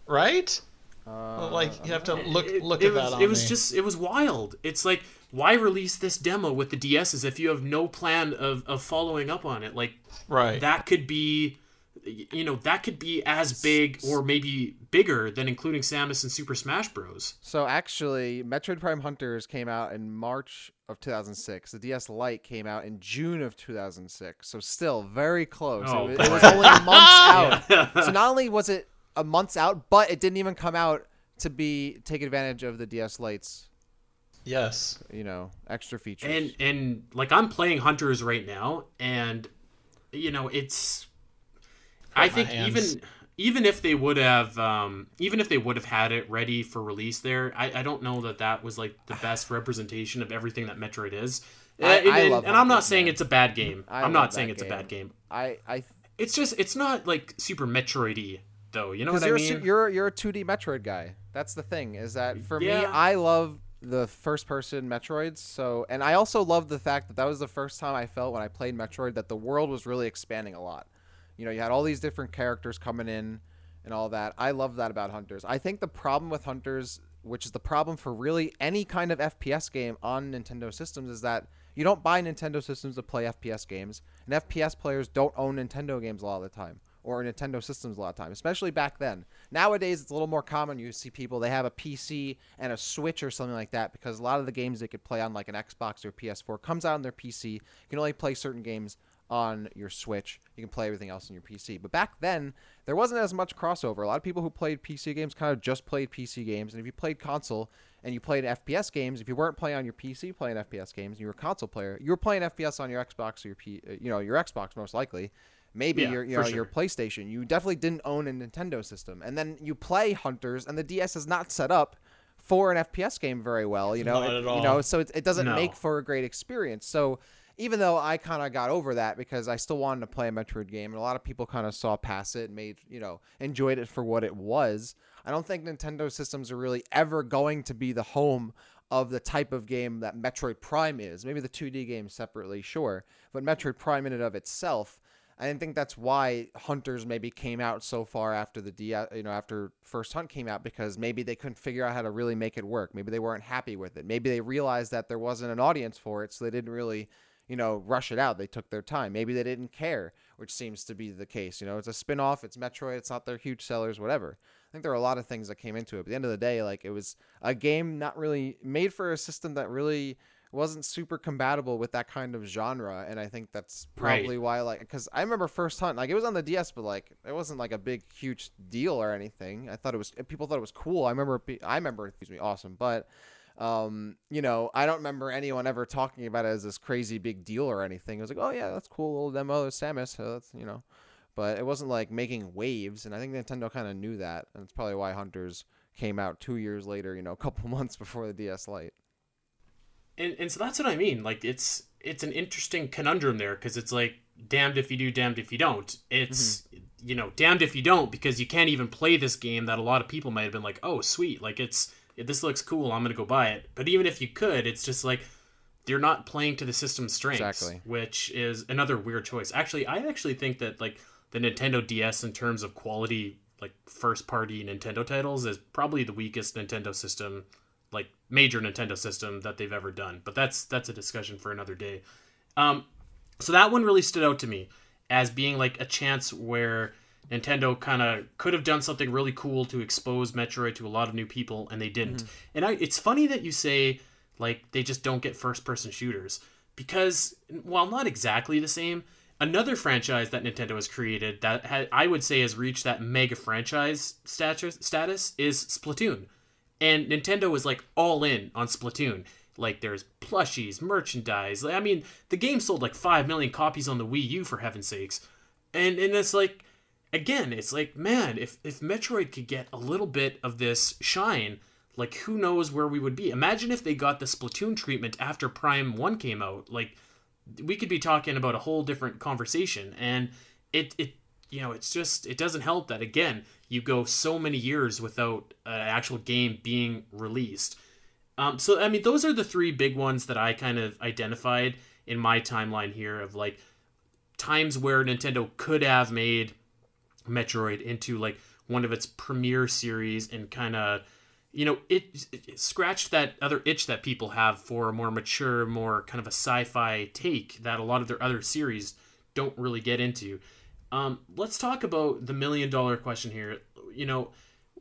right? Like, you have to look at that on it was wild. It's like, why release this demo with the DSs if you have no plan of following up on it? Like, right. That could be, you know, that could be as big or maybe bigger than including Samus and Super Smash Bros. So actually, Metroid Prime Hunters came out in March of 2006. The DS Lite came out in June of 2006. So still very close. Oh, it was only months out. Yeah. So not only was it a months out, but it didn't even come out to take advantage of the DS Lite's, yes, you know, extra features. And like, I'm playing Hunters right now, and you know, it's, I think even if they would have had it ready for release there, I don't know that was like the best representation of everything that Metroid is. I love and I'm not saying it's a bad game. I'm not saying it's a bad game. It's not like Super Metroid-y though. You know what I mean? You're a 2D Metroid guy. That's the thing, is that for me, I love the first-person Metroids. So, and I also love the fact that was the first time I felt when I played Metroid that the world was really expanding a lot. You know, you had all these different characters coming in and all that. I love that about Hunters. I think the problem with Hunters, which is the problem for really any kind of FPS game on Nintendo systems, is that you don't buy Nintendo systems to play FPS games, and FPS players don't own Nintendo games a lot of the time, or Nintendo systems a lot of the time, especially back then. Nowadays, it's a little more common. You see people, they have a PC and a Switch or something like that, because a lot of the games they could play on like an Xbox or PS4 comes out on their PC. You can only play certain games on your Switch. You can play everything else on your PC. But back then, there wasn't as much crossover. A lot of people who played PC games kind of just played PC games. And if you played console and you played FPS games, if you weren't playing on your PC playing FPS games and you were a console player, you were playing FPS on your Xbox or your Xbox most likely. Maybe your PlayStation. You definitely didn't own a Nintendo system. And then you play Hunters, and the DS is not set up for an FPS game very well. Not at all. You know, so it doesn't make for a great experience. So even though I kind of got over that because I still wanted to play a Metroid game, and a lot of people kind of saw past it and enjoyed it for what it was, I don't think Nintendo systems are really ever going to be the home of the type of game that Metroid Prime is. Maybe the 2D game separately, sure, but Metroid Prime in and of itself, I didn't think that's why Hunters maybe came out so far after after First Hunt came out, because maybe they couldn't figure out how to really make it work. Maybe they weren't happy with it. Maybe they realized that there wasn't an audience for it, so they didn't really rush it out. They took their time. Maybe they didn't care, which seems to be the case. It's a spin-off. It's Metroid. It's not their huge sellers, whatever. I think there are a lot of things that came into it. But at the end of the day, like, it was a game not really made for a system that really wasn't super compatible with that kind of genre. And I think that's probably why, like, because I remember First Hunt, like, it was on the DS, but like, it wasn't like a big, huge deal or anything. People thought it was cool. I remember it was awesome, but I don't remember anyone ever talking about it as this crazy big deal or anything. It was like, oh yeah, that's cool, little demo of Samus. So that's, but it wasn't like making waves. And I think Nintendo kind of knew that. And it's probably why Hunters came out 2 years later, a couple months before the DS Lite. And so that's what I mean. Like, it's an interesting conundrum there, because it's like, damned if you do, damned if you don't. It's, damned if you don't, because you can't even play this game that a lot of people might have been like, oh, sweet. Like, this looks cool, I'm going to go buy it. But even if you could, it's just like, they're not playing to the system's strengths, exactly. Which is another weird choice. Actually, I think that, like, the Nintendo DS in terms of quality, like, first-party Nintendo titles is probably the weakest Nintendo system, like, major Nintendo system that they've ever done. But that's a discussion for another day. So that one really stood out to me. as being like a chance where Nintendo kind of could have done something really cool to expose Metroid to a lot of new people, and they didn't. And it's funny that you say like they just don't get first-person shooters, because while not exactly the same, another franchise that Nintendo has created that I would say has reached that mega franchise status is Splatoon. And Nintendo is like all in on Splatoon. Like there's plushies, merchandise. I mean, the game sold like 5 million copies on the Wii U, for heaven's sakes. And it's like, again, it's like, man, if Metroid could get a little bit of this shine, like who knows where we would be. Imagine if they got the Splatoon treatment after Prime 1 came out. Like, we could be talking about a whole different conversation. And it it's just, it doesn't help that, again, you go so many years without an actual game being released. So, I mean, those are the three big ones that I kind of identified in my timeline here of like times where Nintendo could have made Metroid into like one of its premier series and kind of, it scratched that other itch that people have for a more mature, more kind of a sci-fi take that a lot of their other series don't really get into. Let's talk about the $1 million question here.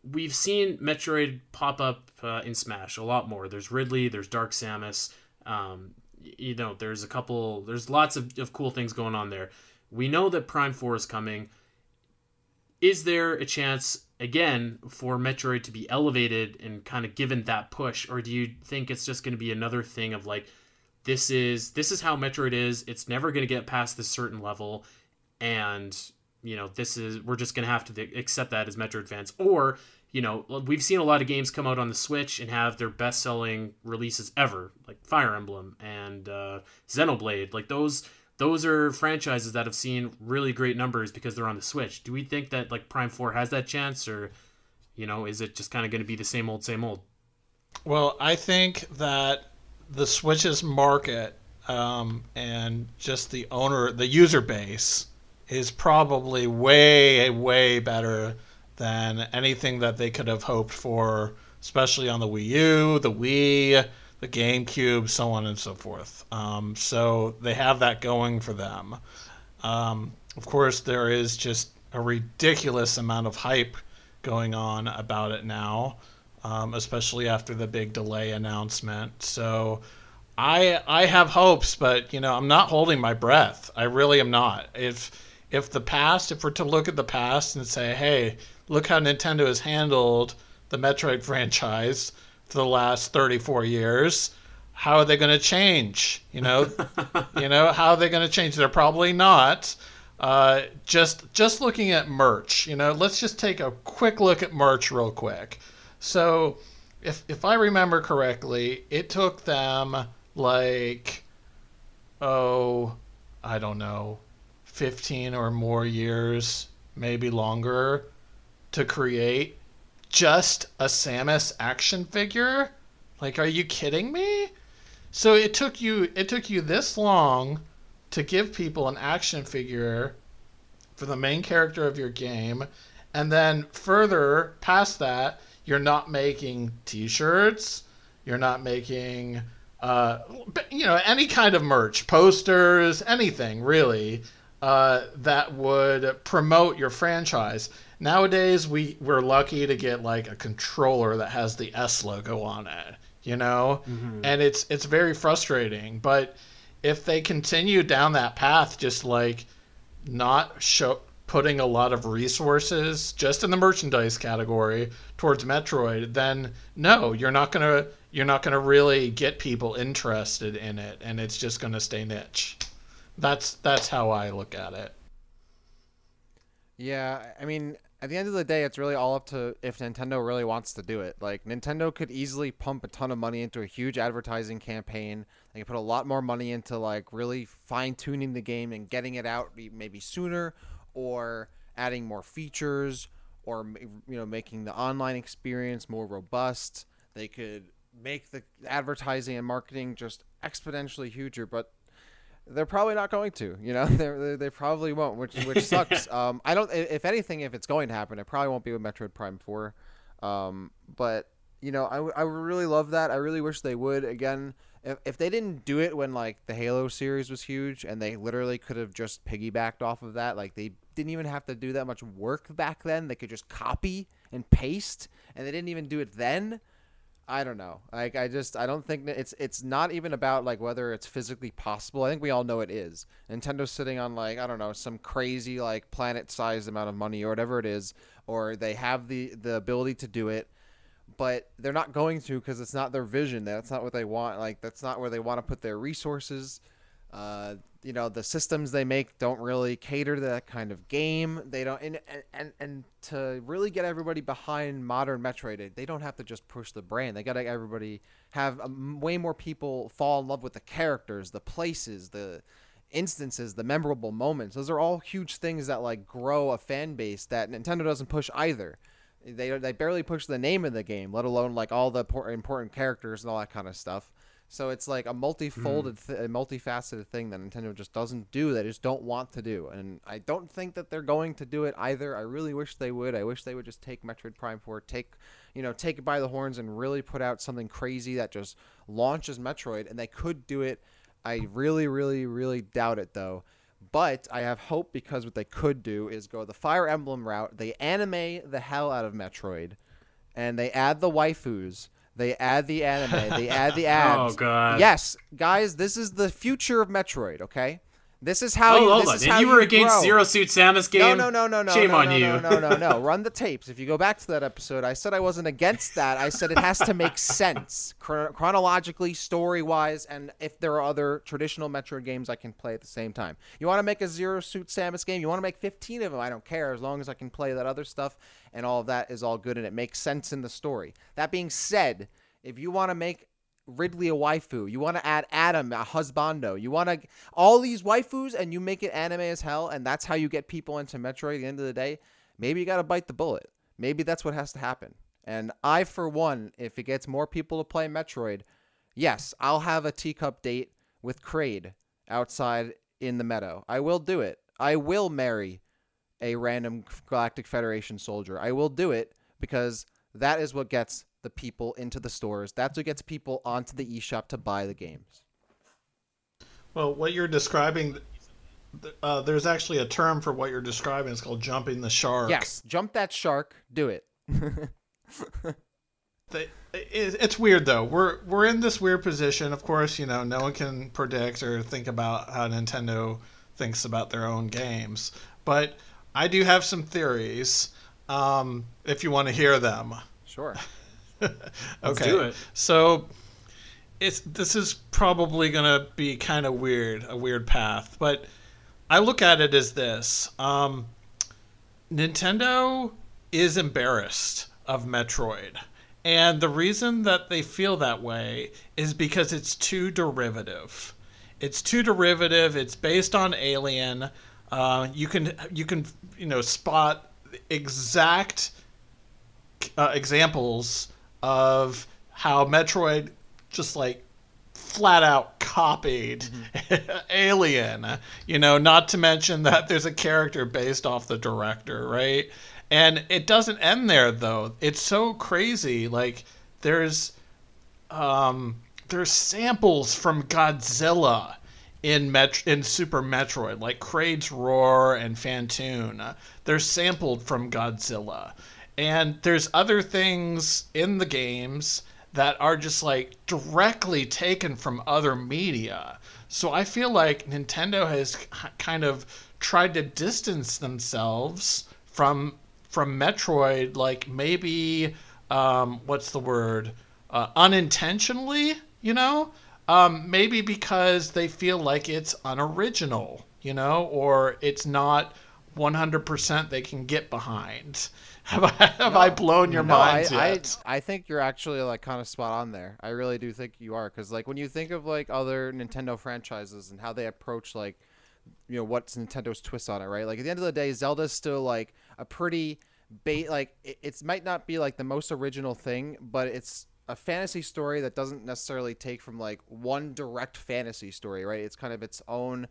We've seen Metroid pop up in Smash a lot more. There's Ridley, there's Dark Samus. There's lots of cool things going on there. We know that Prime 4 is coming. Is there a chance, again, for Metroid to be elevated and kind of given that push? Or do you think it's just going to be another thing of like, this is how Metroid is. It's never going to get past this certain level. And, we're just going to have to accept that as Metroid fans. Or, we've seen a lot of games come out on the Switch and have their best-selling releases ever, like Fire Emblem and Xenoblade. Like those are franchises that have seen really great numbers because they're on the Switch. Do we think that like Prime 4 has that chance, or, is it just kind of going to be the same old, same old? Well, I think that the Switch's market and just the user base is probably way, way better than anything that they could have hoped for, especially on the Wii U, the Wii, the GameCube, so on and so forth. So they have that going for them. Of course, there is just a ridiculous amount of hype going on about it now, especially after the big delay announcement. So I have hopes, but I'm not holding my breath. I really am not. If we're to look at the past and say, hey, look how Nintendo has handled the Metroid franchise for the last 34 years, how are they going to change? How are they going to change? They're probably not. Just looking at merch, let's just take a quick look at merch real quick. So if I remember correctly, it took them like, I don't know, 15 or more years, maybe longer, to create just a Samus action figure? Like, are you kidding me? So it took you this long to give people an action figure for the main character of your game, and then further past that, you're not making t-shirts, you're not making any kind of merch, posters, anything really that would promote your franchise. Nowadays, we're lucky to get like a controller that has the S logo on it, Mm-hmm. and it's very frustrating. But if they continue down that path, just like not putting a lot of resources just in the merchandise category towards Metroid, then no, you're not gonna really get people interested in it, and it's just gonna stay niche. That's how I look at it. Yeah, I mean, at the end of the day, it's really all up to if Nintendo really wants to do it. Like, Nintendo could easily pump a ton of money into a huge advertising campaign. They could put a lot more money into, like, really fine-tuning the game and getting it out maybe sooner, or adding more features, or, making the online experience more robust. They could make the advertising and marketing just exponentially huger, but they're probably not going to, they probably won't, which sucks. If anything, if it's going to happen, it probably won't be with Metroid Prime 4. But I would really love that. I really wish they would. Again, if they didn't do it when like the Halo series was huge, and they literally could have just piggybacked off of that, like they didn't even have to do that much work back then. They could just copy and paste, and they didn't even do it then. I don't know. Like I don't think that it's not even about like whether it's physically possible. I think we all know it is. Nintendo's sitting on like, I don't know, some crazy like planet-sized amount of money or whatever it is, or they have the ability to do it, but they're not going to because it's not their vision. That's not what they want. Like that's not where they want to put their resources. The systems they make don't really cater to that kind of game. They don't, and to really get everybody behind modern Metroid, they don't have to just push the brand. They got to everybody have way more people fall in love with the characters, the places, the instances, the memorable moments. Those are all huge things that like grow a fan base that Nintendo doesn't push either. They barely push the name of the game, let alone like all the important characters and all that kind of stuff. So it's like a multifaceted thing that Nintendo just doesn't do. They just don't want to do. And I don't think that they're going to do it either. I really wish they would. I wish they would just take Metroid Prime 4, take it by the horns and really put out something crazy that just launches Metroid. And they could do it. I really, really, really doubt it, though. But I have hope because what they could do is go the Fire Emblem route. They anime the hell out of Metroid. And they add the waifus. They add the anime. They add the ads. Oh, God. Yes, guys, this is the future of Metroid, okay? This is how hold on. And you were against grow. Zero Suit Samus game? No. Shame on you. No. Run the tapes. If you go back to that episode, I said I wasn't against that. I said it has to make sense chronologically, story-wise, and if there are other traditional Metroid games I can play at the same time. You want to make a Zero Suit Samus game? You want to make 15 of them? I don't care, as long as I can play that other stuff, and all of that is all good, and it makes sense in the story. That being said, if you want to make Ridley a waifu, you want to add Adam a husbando, you want to all these waifus and you make it anime as hell, and that's how you get people into Metroid at the end of the day, maybe you got to bite the bullet. Maybe that's what has to happen. And I, for one, if it gets more people to play Metroid, yes, I'll have a teacup date with Kraid outside in the meadow. I will do it. I will marry a random Galactic Federation soldier. I will do it because that is what gets the people into the stores. That's what gets people onto the eShop to buy the games. Well, what you're describing, there's actually a term for what you're describing. It's called jumping the shark. Yes, jump that shark. Do it. It's weird though. We're in this weird position. Of course, no one can predict or think about how Nintendo thinks about their own games. But I do have some theories. If you want to hear them. Sure. Okay. Let's do it. So this is probably gonna be kind of weird, a weird path, but I look at it as this: Nintendo is embarrassed of Metroid, and the reason that they feel that way is because it's too derivative. It's too derivative. It's based on Alien. You can spot exact examples of how Metroid just like flat out copied Alien, not to mention that there's a character based off the director, right? And it doesn't end there though. It's so crazy. Like there's samples from Godzilla in Super Metroid, like Kraid's Roar and Phantoon. They're sampled from Godzilla. And there's other things in the games that are just like directly taken from other media. So I feel like Nintendo has kind of tried to distance themselves from Metroid, like maybe what's the word? Unintentionally, maybe because they feel like it's unoriginal, or it's not 100% they can get behind. Have I blown your mind yet? I think you're actually like kind of spot on there. I really do think you are, because like when you think of like other Nintendo franchises and how they approach like what's Nintendo's twist on it, right? Like at the end of the day, Zelda's still like a pretty it might not be like the most original thing, but it's a fantasy story that doesn't necessarily take from like one direct fantasy story, right? It's kind of its own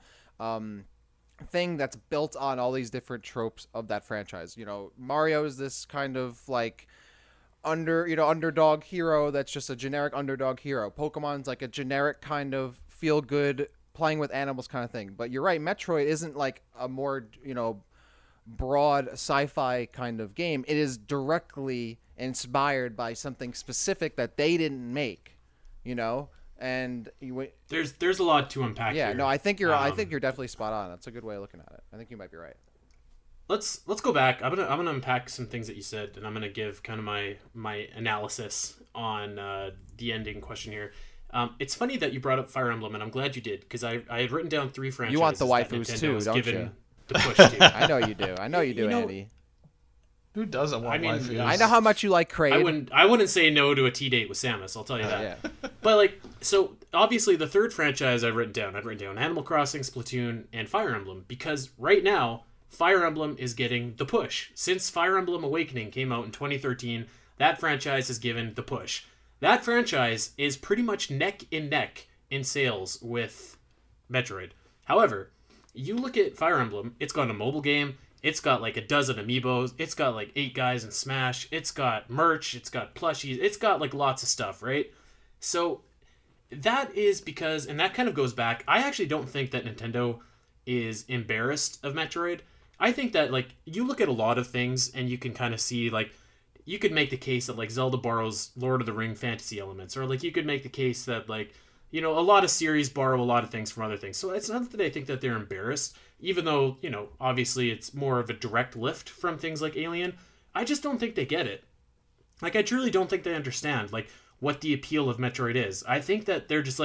thing that's built on all these different tropes of that franchise. Mario is this kind of like underdog hero that's just a generic underdog hero. Pokemon's like a generic kind of feel good playing with animals kind of thing. But you're right, Metroid isn't like a more, broad sci-fi kind of game. It is directly inspired by something specific that they didn't make, and there's a lot to unpack yeah, here. no, I think you're definitely spot on. That's a good way of looking at it. I think you might be right. Let's go back. I'm gonna unpack some things that you said, and I'm gonna give kind of my analysis on the ending question here. It's funny that you brought up Fire Emblem, and I'm glad you did, because I had written down 3 franchises. You want the that waifus Nintendo too, has don't given you? The push to. I know you do. I know you do, Andy. Who doesn't want waifus? I know how much you like Kraid. I wouldn't say no to a T date with Samus. I'll tell you that. Yeah. But so obviously the third franchise I've written down Animal Crossing, Splatoon, and Fire Emblem, because right now Fire Emblem is getting the push. Since Fire Emblem Awakening came out in 2013, that franchise has given the push. That franchise is pretty much neck and neck in sales with Metroid. However, you look at Fire Emblem, it's got a mobile game, it's got like a dozen amiibos, it's got like 8 guys in Smash, it's got merch, it's got plushies, it's got like lots of stuff, right? So that is because, and that kind of goes back, I actually don't think that Nintendo is embarrassed of Metroid. I think that you look at a lot of things and you can kind of see you could make the case that Zelda borrows Lord of the Ring fantasy elements, or you could make the case that a lot of series borrow a lot of things from other things. So it's not that I think that they're embarrassed, even though, obviously it's more of a direct lift from things like Alien. I just don't think they get it. I truly don't think they understand, what the appeal of Metroid is. I think that they're just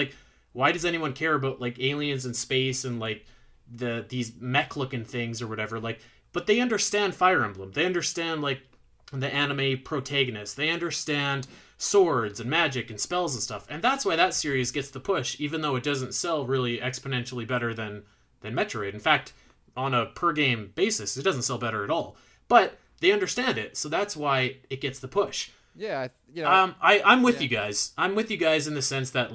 why does anyone care about, aliens in space and, these mech-looking things or whatever? But they understand Fire Emblem. They understand, the anime protagonist. They understand swords and magic and spells and stuff. And that's why that series gets the push, even though it doesn't sell really exponentially better than Metroid. In fact, on a per-game basis, it doesn't sell better at all. But they understand it, so that's why it gets the push. Yeah, I'm with you guys. I'm with you guys in the sense that,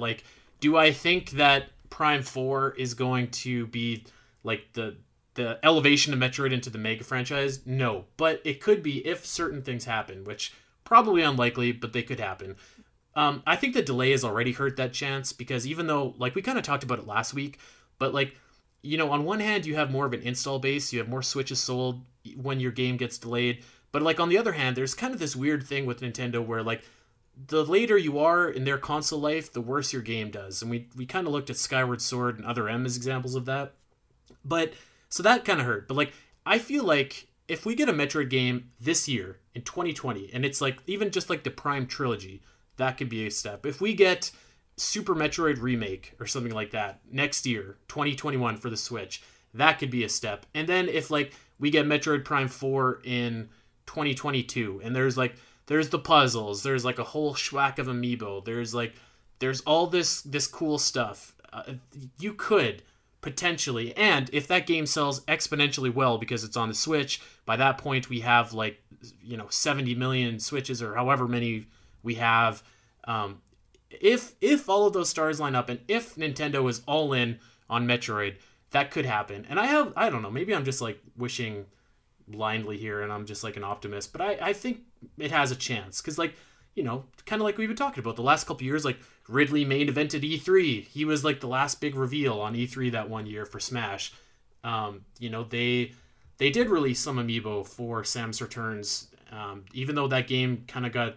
do I think that Prime 4 is going to be, the elevation of Metroid into the Mega franchise? No. But it could be if certain things happen, which probably unlikely, but they could happen. I think the delay has already hurt that chance, because even though, we kind of talked about it last week, but, on one hand, you have more of an install base, you have more Switches sold when your game gets delayed, but, on the other hand, there's kind of this weird thing with Nintendo where, the later you are in their console life, the worse your game does. And we kind of looked at Skyward Sword and Other M as examples of that. But, so that kind of hurt. But, I feel like if we get a Metroid game this year, in 2020, and it's, even just, the Prime Trilogy, that could be a step. If we get Super Metroid Remake or something like that next year, 2021 for the Switch, that could be a step. And then if, we get Metroid Prime 4 in 2022, and there's the puzzles, there's a whole schwack of amiibo, there's all this cool stuff, you could potentially, and if that game sells exponentially well because it's on the Switch, by that point we have 70 million Switches or however many we have. If all of those stars line up, and if Nintendo is all in on Metroid, that could happen. And I don't know, maybe I'm just wishing blindly here and I'm just an optimist, but I think it has a chance, because kind of like we've been talking about the last couple years, Ridley main evented E3. He was the last big reveal on E3 that one year for Smash. They did release some amiibo for Samus Returns, even though that game kind of got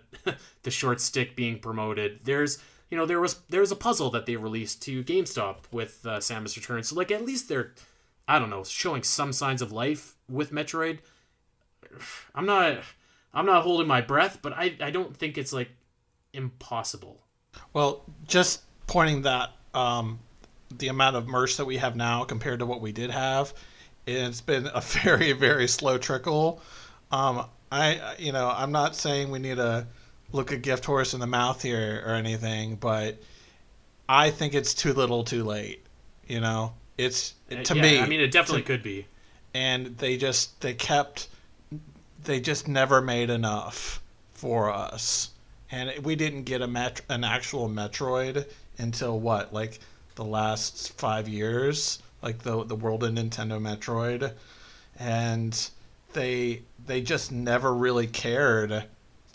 the short stick being promoted. There was a puzzle that they released to GameStop with Samus Returns, so at least they're, I don't know, showing some signs of life with Metroid. I'm not holding my breath, but I don't think it's impossible. Well, just pointing that the amount of merch that we have now compared to what we did have, it's been a very, very slow trickle. I'm not saying we need to look a gift horse in the mouth here or anything, but I think it's too little too late. It's to me. I mean, it definitely could be. And they just never made enough for us. And we didn't get an actual Metroid until what, the last 5 years, the World of Nintendo Metroid, and they just never really cared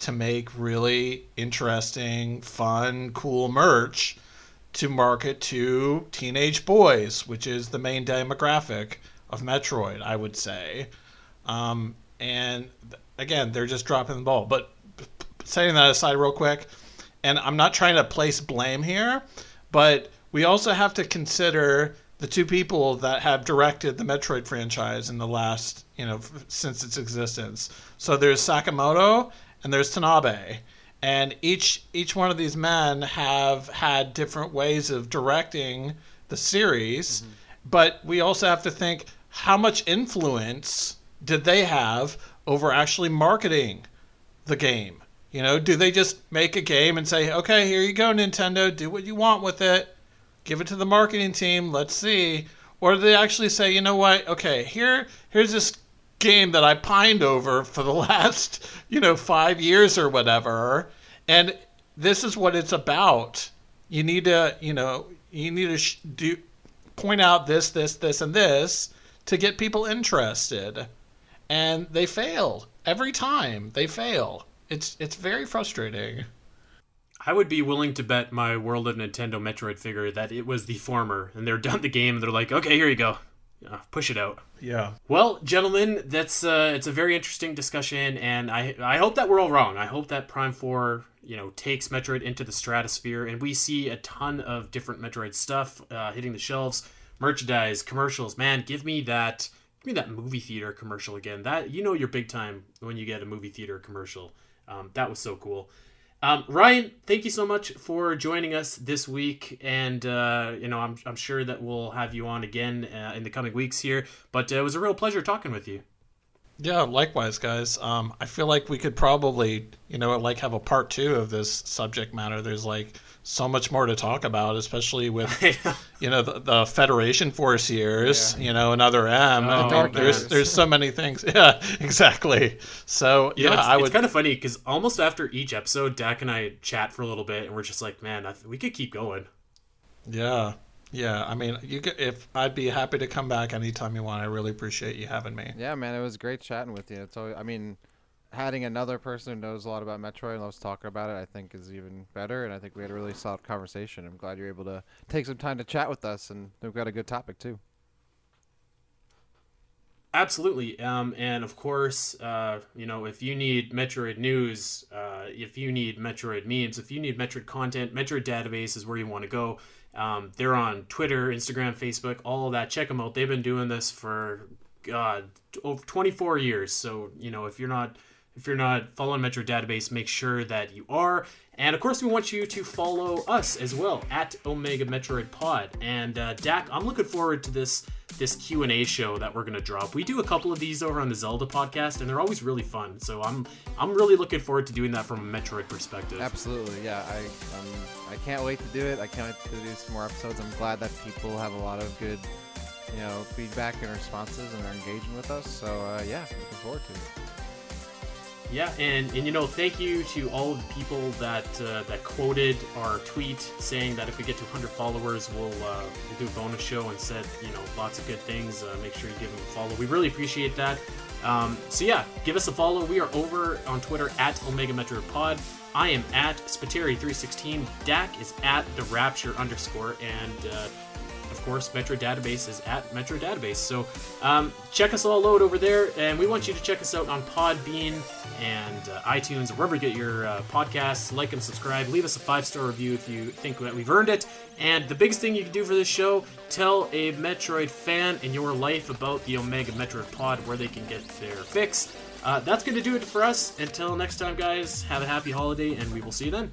to make really interesting, fun, cool merch to market to teenage boys, which is the main demographic of Metroid, I would say. And again, they're just dropping the ball. But setting that aside real quick, and I'm not trying to place blame here, but we also have to consider the two people that have directed the Metroid franchise in the last, since its existence. So there's Sakamoto and there's Tanabe. And each one of these men have had different ways of directing the series, but we also have to think, how much influence did they have over actually marketing the game? Do they just make a game and say, okay, here you go, Nintendo, do what you want with it, give it to the marketing team, let's see? Or do they actually say, you know what, okay, here's this game that I pined over for the last, 5 years or whatever, and this is what it's about. You need to, point out this, and this to get people interested. And they fail. Every time they fail. It's very frustrating. I would be willing to bet my World of Nintendo Metroid figure that it was the former, and they're done the game and they're like, okay, here you go. Push it out. Yeah. Well, gentlemen, that's it's a very interesting discussion, and I hope that we're all wrong. I hope that Prime 4, takes Metroid into the stratosphere, and we see a ton of different Metroid stuff hitting the shelves, merchandise, commercials. Man, give me that movie theater commercial again. That you're big time when you get a movie theater commercial. That was so cool. Ryan, thank you so much for joining us this week, and I'm sure that we'll have you on again in the coming weeks here. But it was a real pleasure talking with you. Yeah, likewise, guys. I feel like we could probably, have a part 2 of this subject matter. There's so much more to talk about, especially with, the Federation Force years, another M. Oh, there's so many things. Yeah, exactly. So, it's kind of funny because almost after each episode, Dak and I chat for a little bit, and we're just like, man, we could keep going. Yeah. Yeah, I mean, I'd be happy to come back anytime you want. I really appreciate you having me. Yeah, man, it was great chatting with you. It's always, having another person who knows a lot about Metroid and loves talking about it, I think is even better. And I think we had a really solid conversation. I'm glad you're able to take some time to chat with us, and we've got a good topic too. Absolutely. And of course, if you need Metroid news, if you need Metroid memes, if you need Metroid content, Metroid Database is where you want to go. They're on Twitter, Instagram, Facebook, all of that. Check them out. They've been doing this for, over 24 years. So, if you're not following Metroid Database, make sure that you are. And of course, we want you to follow us as well at Omega Metroid Pod. And Dak, I'm looking forward to this Q&A show that we're gonna drop. We do a couple of these over on the Zelda podcast, and they're always really fun. So I'm really looking forward to doing that from a Metroid perspective. Absolutely, yeah. I can't wait to do it. I can't wait to do some more episodes. I'm glad that people have a lot of good, feedback and responses and are engaging with us. So yeah, looking forward to it. Yeah, and thank you to all of the people that quoted our tweet saying that if we get to 100 followers, we'll do a bonus show and said lots of good things. Make sure you give them a follow. We really appreciate that. So yeah, give us a follow. We are over on Twitter at Omega Metroid Pod. I am at Spateri316. Dak is at the Rapture _ and of course, Metroid Database is at Metroid Database. So check us all out over there, and we want you to check us out on Podbean and iTunes, or wherever you get your podcasts. Like and subscribe. Leave us a 5-star review if you think that we've earned it. And the biggest thing you can do for this show, tell a Metroid fan in your life about the Omega Metroid Pod, where they can get their fix. That's going to do it for us. Until next time, guys, have a happy holiday, and we will see you then.